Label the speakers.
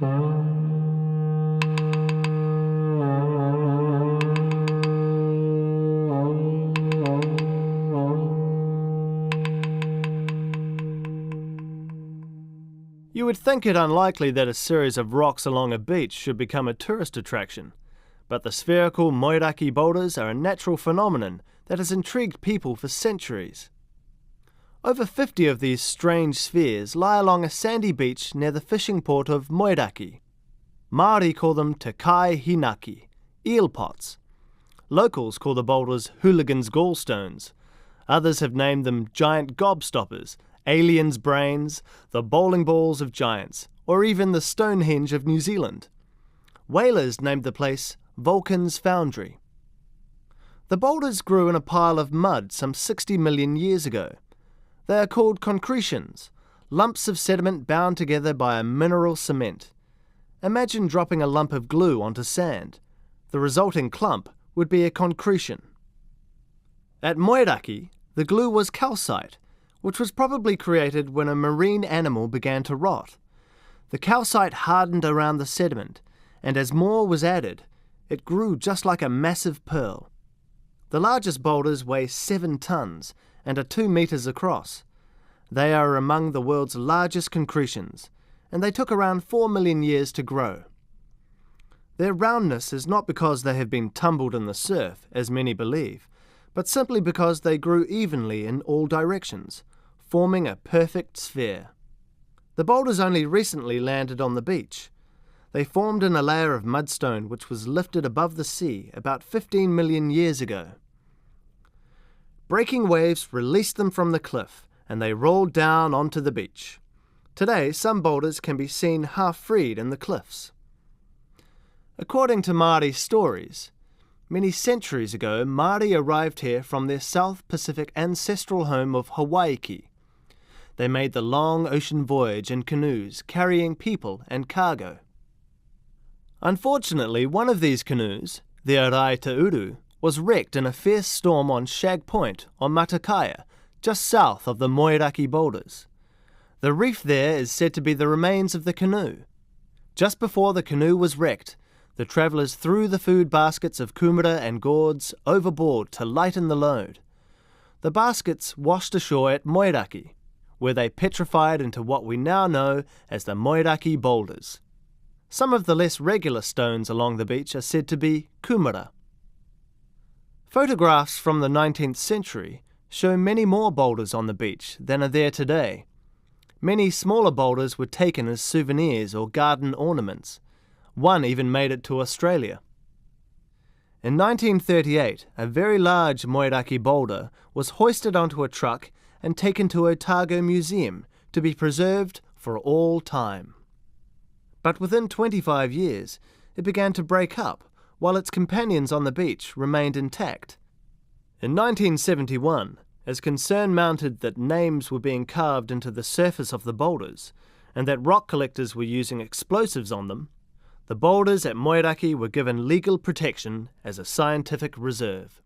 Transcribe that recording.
Speaker 1: You would think it unlikely that a series of rocks along a beach should become a tourist attraction, but the spherical Moeraki boulders are a natural phenomenon that has intrigued people for centuries. Over 50 of these strange spheres lie along a sandy beach near the fishing port of Moeraki. Māori call them te kai hinaki, eel pots. Locals call the boulders hooligans' gallstones. Others have named them giant gobstoppers, aliens' brains, the bowling balls of giants, or even the Stonehenge of New Zealand. Whalers named the place Vulcan's Foundry. The boulders grew in a pile of mud some 60 million years ago. They are called concretions, lumps of sediment bound together by a mineral cement. Imagine dropping a lump of glue onto sand. The resulting clump would be a concretion. At Moeraki, the glue was calcite, which was probably created when a marine animal began to rot. The calcite hardened around the sediment, and as more was added, it grew just like a massive pearl. The largest boulders weigh 7 tons and are 2 meters across. They are among the world's largest concretions, and they took around 4 million years to grow. Their roundness is not because they have been tumbled in the surf, as many believe, but simply because they grew evenly in all directions, forming a perfect sphere. The boulders only recently landed on the beach. They formed in a layer of mudstone which was lifted above the sea about 15 million years ago. Breaking waves released them from the cliff, and they rolled down onto the beach. Today, some boulders can be seen half-freed in the cliffs. According to Māori stories, many centuries ago, Māori arrived here from their South Pacific ancestral home of Hawaii. They made the long ocean voyage in canoes, carrying people and cargo. Unfortunately, one of these canoes, the Ārai-te-uru, was wrecked in a fierce storm on Shag Point on Matakaya, just south of the Moeraki Boulders. The reef there is said to be the remains of the canoe. Just before the canoe was wrecked, the travellers threw the food baskets of kūmara and gourds overboard to lighten the load. The baskets washed ashore at Moeraki, where they petrified into what we now know as the Moeraki Boulders. Some of the less regular stones along the beach are said to be kūmara. Photographs from the 19th century show many more boulders on the beach than are there today. Many smaller boulders were taken as souvenirs or garden ornaments. One even made it to Australia. In 1938, a very large Moeraki boulder was hoisted onto a truck and taken to Otago Museum to be preserved for all time. But within 25 years, it began to break up, while its companions on the beach remained intact. In 1971, as concern mounted that names were being carved into the surface of the boulders, and that rock collectors were using explosives on them, the boulders at Moeraki were given legal protection as a scientific reserve.